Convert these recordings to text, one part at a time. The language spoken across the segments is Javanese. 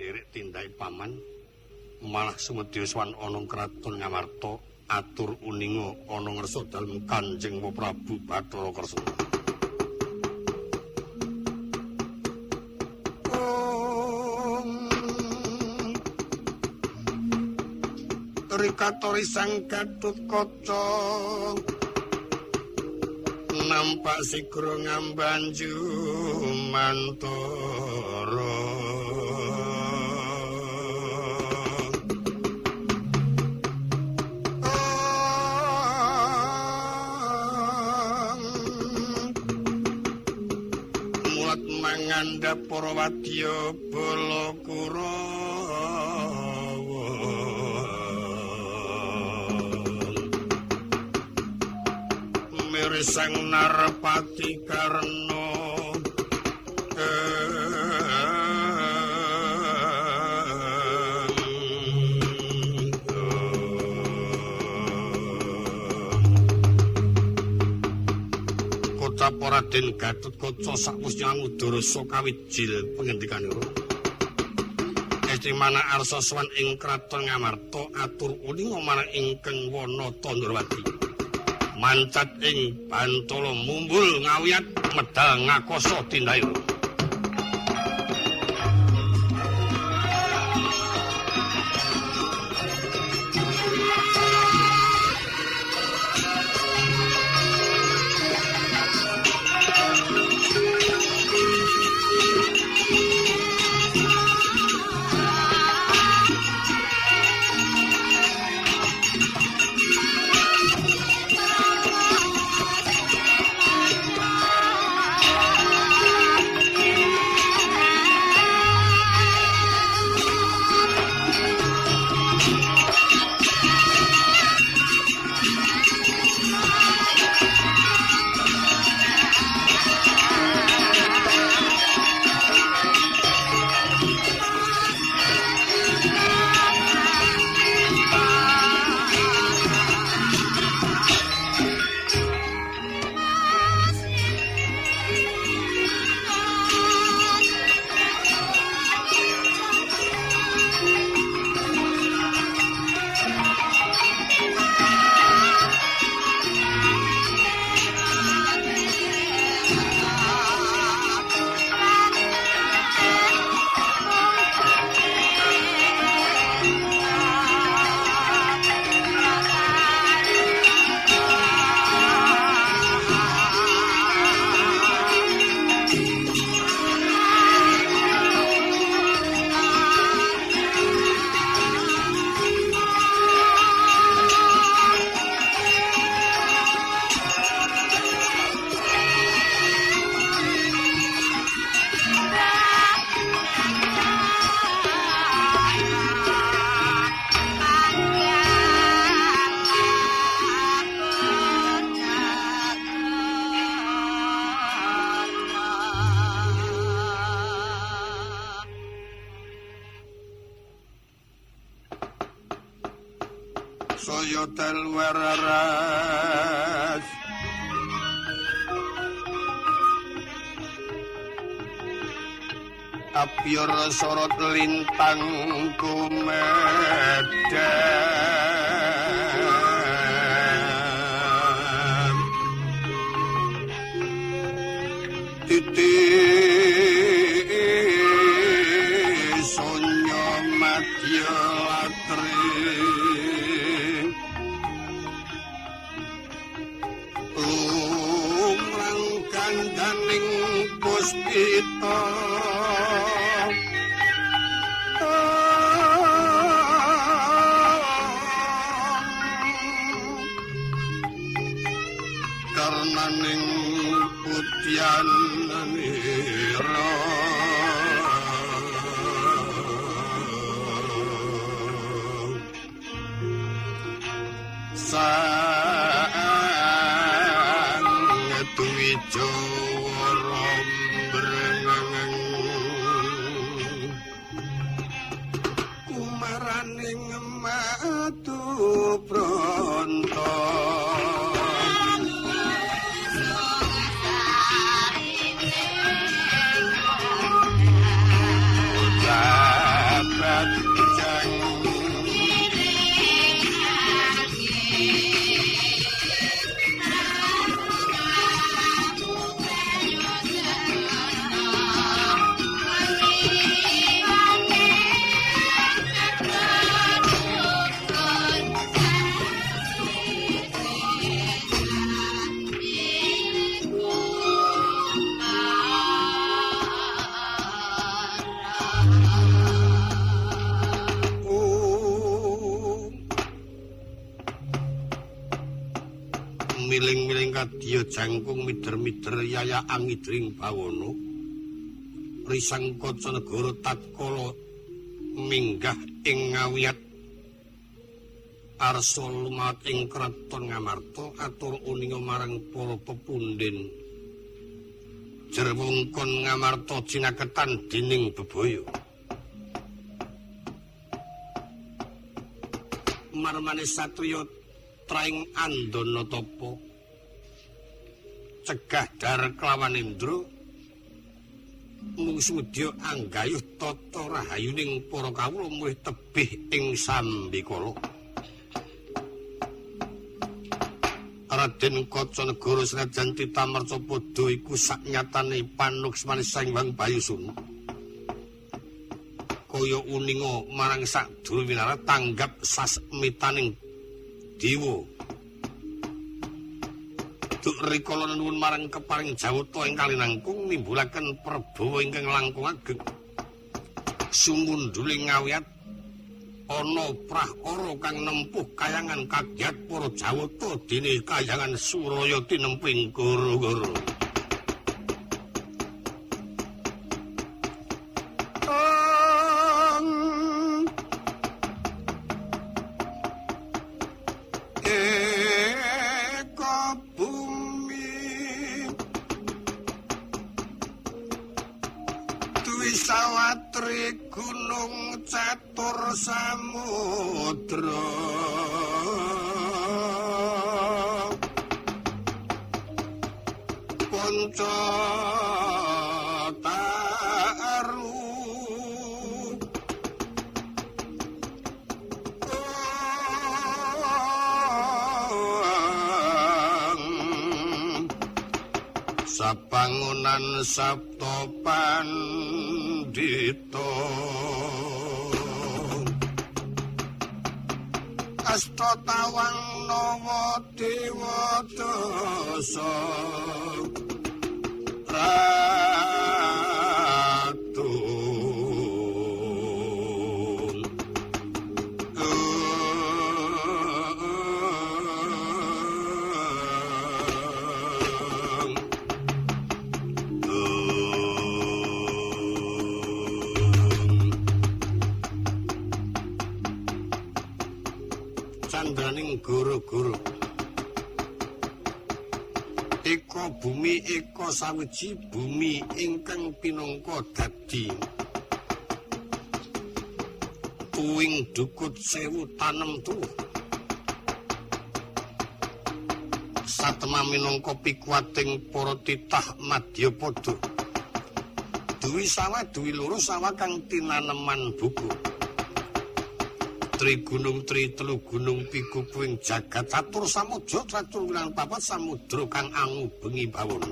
nderek tindake paman malah sumedya swan ana kraton Ngamarta atur uninga ana ngersa dalem Kanjeng Prabu Bathara Kresna. Rikatori sang Gatotkaca nampak sigra ngambanju mantara mulat mangandhap para wadya Balakurawa sang Narpati Karna kocap Raden Gatotkaca sakwusnya ngudara kawijil pangendikanipun Estrimana arsa swan ing kraton Ngamarta atur uninga marang ingkang wana Tandrawati mancat ing Bantala mumbul ngawiyat medal ngakoso tindayura. Saya telwararas Apyor sorot lintang kumedan titik sonyo madya latri lumrang kandaning puspita karnaning putyan nira sang tuwijo rombreng kumaraning matu pronto Sumiling-miling kadya jangkung mider-mider yaya angidring bawana. Risang kaca negara tatkala minggah ing Ngawiyat arsa lumat ing kraton Ngamarta atur uninga marang para pepundhen. Jerwungkon Ngamarta jinaketan dening bebaya. Marmane satriya traing andana tapa cegah dar kelawan Indra musudya anggayuh tata rahayuning para kawula mulih tebih ing sambikala. Raden Kacanegara senajan titamarca padha iku saknyatane panuksmane Sanghyang Bayusuna. Kaya uninga marang sadulur winara tanggap sasmitaning dewa. Duk rikala nuwun marang keparing jawata ing kalinangkung nimbulaken prabawa ingkang langkung ageng. Sumunduling Ngawiyat ana prahara kang nempuh kayangan kagyat para jawata dene kayangan Suraya tinemping gara-gara. Sawatri gunung catur samudra ponco taru sabangunan sabda pandita asta tawang nawa dewa dasa ratu candraning guru-guru eka bumi eka sawiji bumi ingkang pinangka dadi tuwing dukut sewu tanem tuwuh satema minangka pikuwating para titah Madyapada duwi sawah duwi loro sawah kang tinaneman buku Tri gunung tri telu gunung piku puing jagat catur samudra catur wilang papat samudra kang angu bengi bawana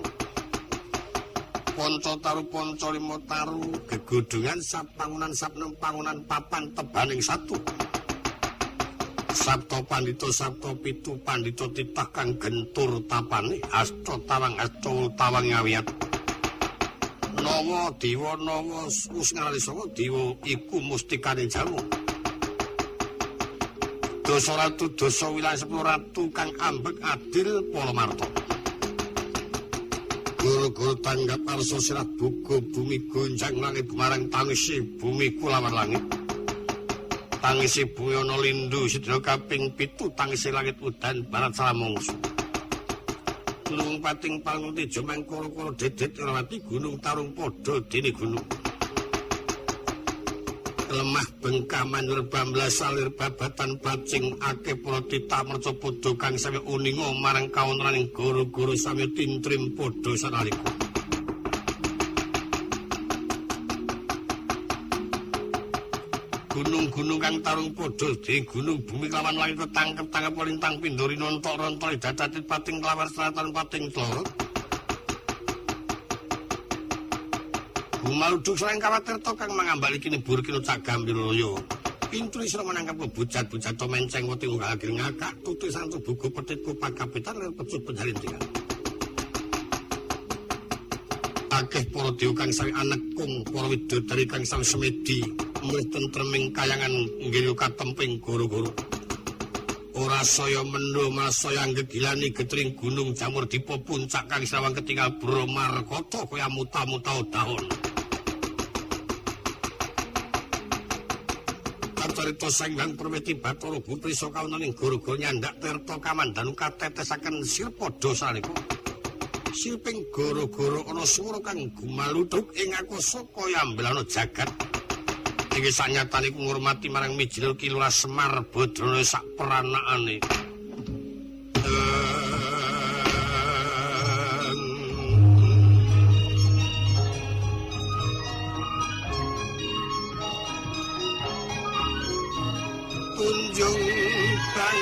ponco taru ponco limo taru gegodongan sapangunan sapnem pangunan papan tebaning satu sabto pandito sabto pitu pandito titah kang gentur tapane asta tawang Ngawiyat nawa dewa nawa usngalisa dewa iku mustikane jamu Dosa ratu dosa wilayah sepuluh ratu kang ambek adil Palamarta. Guru-guru tanggap arsa sirah buku bumi gonjang langit marang tangisi bumi kulawan langit. Tangisi bumi ana lindu sedina kaping 7 tangisi langit udan barat salamangsa. Gunung pating panguti jomang koro-koro dedet irawati gunung tarung padha dene gunung. Lemah bengkah manjur bamblas salir babatan pacing akeh para titah merca padha kang sami uninga marang kawontenaning guru-guru sami tintrim padha sanalika. Gunung-gunung kang tarung padha di gunung bumi lawan langit ketangkep-tangkep lintang pindhori nontok-rontok dadatit pating kelawar selatan pating tloro. Maluduk sareng kawatirta kang mangambali kini bur kino Cagambir Loyo. Pintu isra menangkap bujat-bujat to menceng wati unggal agir ngakak tutu santu buku petitku pakapitan lan pecut penjarintingan. Akeh para dewa kang sami anekung para widodari kang sami semedi mulih tentreming kayangan nggih katemping guru-guru. Ora saya mendo malah saya gegilani getring gunung jamur dipo puncak kang sawang ketinggal Bromarkata kaya muta-muta daun. Carita Senggang Permeti Bathara Buprisa kawonaning gara-gara nyandak tirta kamandanu katetesaken sirpada sanika. Sirping gara-gara ana swara kang gumaludhuk ing akasa kaya ambelana jagat. Iki sanyatane ku ngurmati marang Mijil Kilura Semar Badrana sak peranakane. Tunjung Bang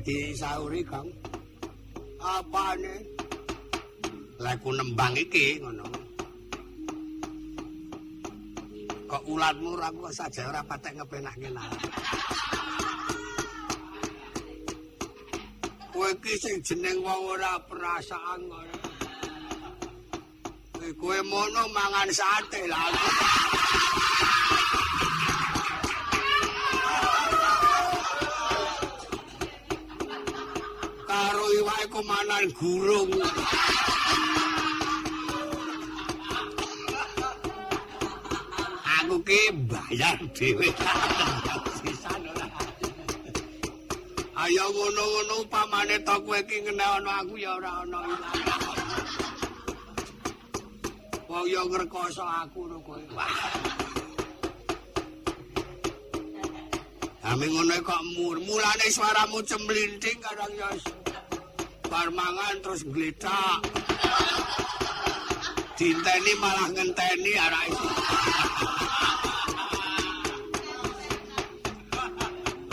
Disauri Kang. Apane? Lah ku nembang iki ngono. Kok ulatmu ora kok saja ora patek ngepenake nang. Kowe iki sing jeneng wong ora perasaan kok. Kowe mono mangan sate lah. Karo iwake komanan gurung. Aku ki bayar dhewe. Sisan ora. Ayo ngono-ngono upamane to kowe iki ngene ana aku ya ora ana ilang. Wong yo ngrekoso aku lho kowe. Ame ngono kok mulane suaramu cemlinting kadang ya bar mangan terus gletak. Dinteni malah ngenteni arek iki.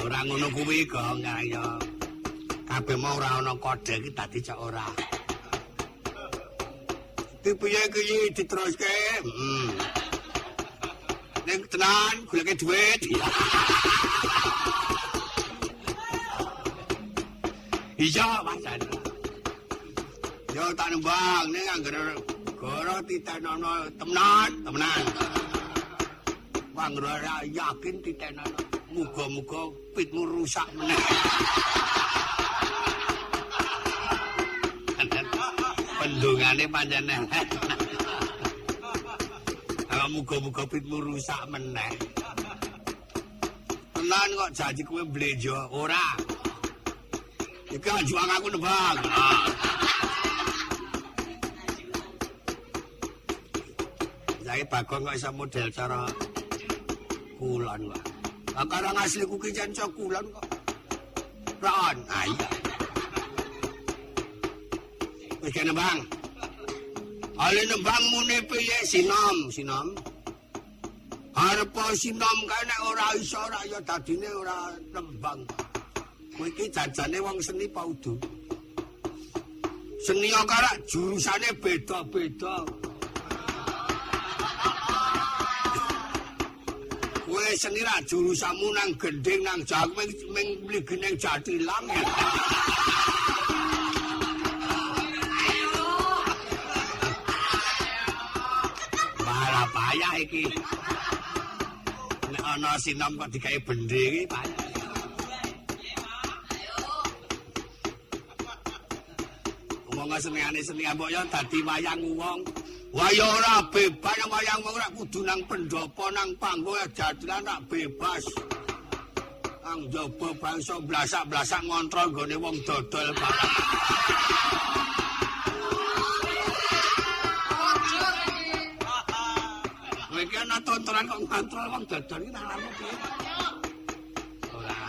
Ora ngono kuwi kok ya. Kabeh mau ora ana kode iki dadi cok ora. Piye iki diteruske? Nek tenan goleke dhuwit. Iya, Mas. Yo tak nembang ning anggere goro titenono temenan. Wong ora yakin titenono. Muga-muga pitmu rusak meneh. Pendungane pancen elek. Muga-muga pitmu rusak meneh. Tenan kok janji kowe blejo ora. Iki juang aku nembang. Saiki Bagong kok iso model cara kulon kok. Karang asliku ki jan cok kulon kok. Ron, iya. Wis kene Bang. Ale nembang mune piye sinom. Arep sinom kae nek ora iso ora ya dadine ora nembang. Kowe iki jajane wong seni paudu. Seni karo jurusane beda-beda. Kowe seni ra jurusamu nang gending nang jago ming mligi ning Jatilang. Malah payah iki. Nek ana sinom kok digawe bendhe iki payah. Senengane seni mbok yo dadi wayang wong. Waya ora bebas wayang ora kudu nang pendopo nang panggung jadilan rak bebas. Ang jaba bangsa blasak-blasak ngontrol nggone wong dodol barang. Kowe iki ana tontonan kok ngontrol wong dodol iki nang piye? Ora.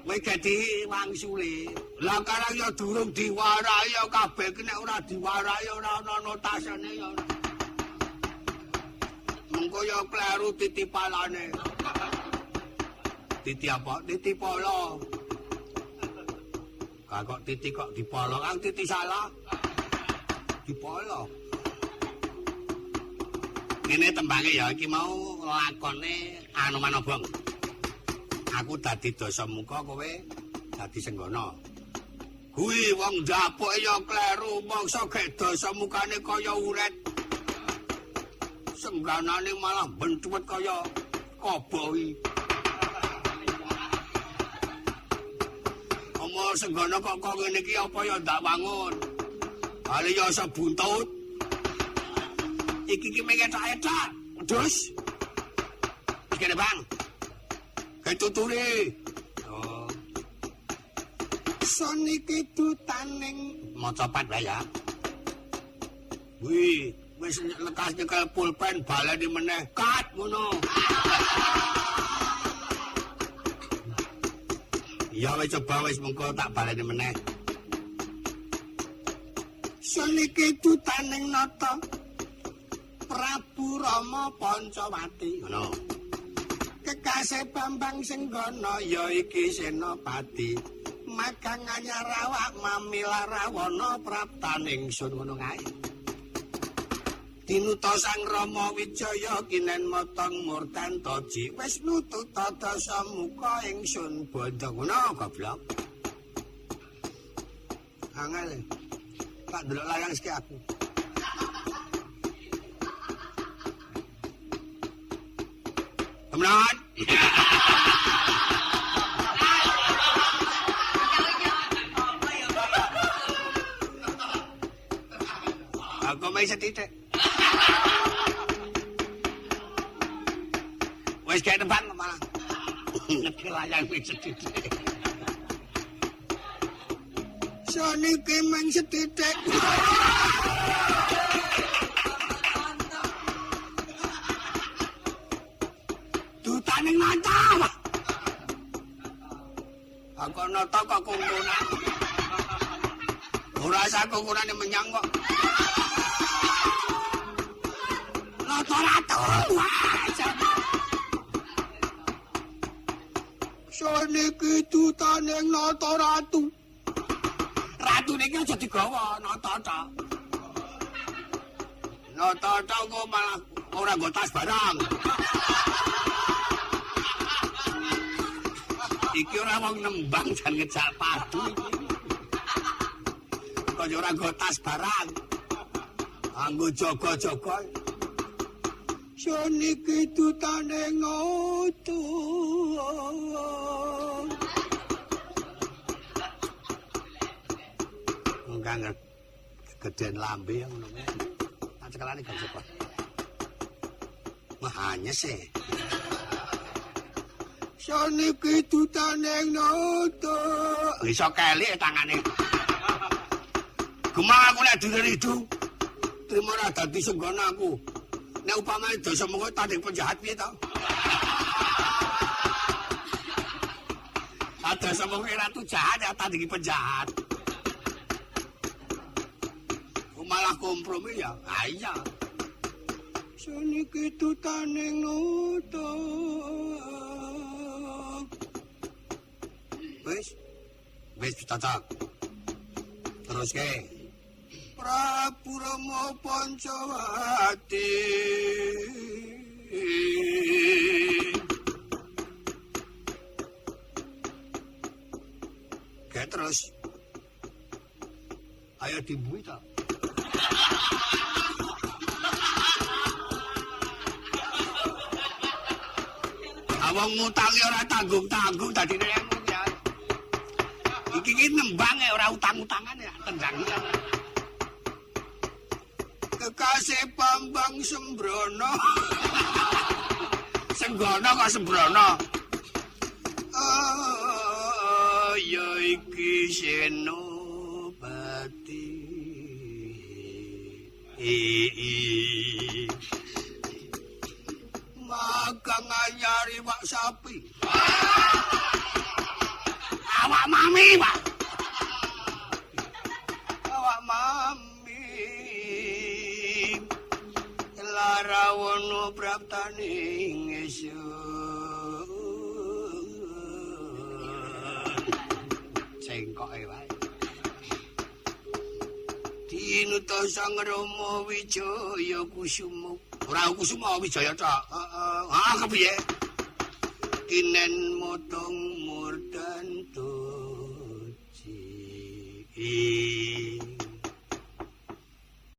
Kowe dadi wangsule. Lah karang ya durung diwarai ya kabeh nek ora diwarai ora ana notasane ya. Mengko ya kleru titipalane. Titi apa? Titi polo. Kok titi kok dipolo? Kang titi salah. Dipolo. Ngene tembange ya iki mau lakone anu manobong. Aku dadi Dasamuka kowe dadi Senggana. Kuwi wong ndapoke ya kleru mangsa gek Dasamukane kaya uret. Sengganane malah bentuwet kaya koboi. Omong Senggana kok ngene iki apa ya ndak wangun. Ale ya asa buntut. Iki mengetak-etak. Terus. Iki Bang. Ketuturi. Oh. Soniki tutaning maca pat wae ya. Wih, wis lekas nyekel pulpen baleni meneh. Kat ngono. Ya wis coba wis mengko tak baleni meneh. Soniki tutaning nata Prabu Rama Pancawati. Ngono. Kekasih Bambang Senggana ya iki senopati. Makang anyar awak mamila rawana praptaning sun ngono kae. Tinuta Sang Rama Wijaya kinen motong murtantaji wis nutut Dasamuka ingsun bandha ngono goblok. Angel. Tak delok layang sik aku. Temenan. Aku mai setitik. Wis kae depan malah. Nek layang wis setitik. Saniki mung setitik. Tutaning mantap. Aku nata kok kungkunan. Ora sak kungkunane menyang kok. Nata ratu. Saniki tutaning nata ratu. Ratu niki aja digawa nata-nata. Nata-nata kok malah ora nggo tas barang. Iki ora wong nembang jan ngejak padu iki. Kok ora nggo tas barang. Anggo jaga-jaga. Saniki tutane ngoto. Enggak gedean lambe ngono kuwi. Tak cekelane gak cepet. Wah anyes e. Saniki tutane ngoto. Iso kelik tangane. Gemang aku nek diridu. Trimo ra dadi Senggana aku. Nek upamane Dasamuka tanding penjahat piye to? Dasamuka ratu jahat ya tandingi penjahat. Malah kompromi ya. Ah iya. Saniki tutane ngoto. Wis cocok. Terus ke. Prabu Rama Pancawati. Oke terus. Ayo dibui tak. Awang ngutangi ora tanggung-tanggung dadine ngono ya. Iki nembang ora utang-utangan ya tendang. Pungkase Bambang Sembrono. Senggono kok Sembrono. Ya iki Senopati. Magang anyari wak sapi. Awak mami, Pak. Awak mami. Larawono praptaning esun. Cengkoke wae. Dinuta Sang Rama Wijaya Kusuma. Ora Kusuma Wijaya tok. Kepiye? Kinen motong murdan toci.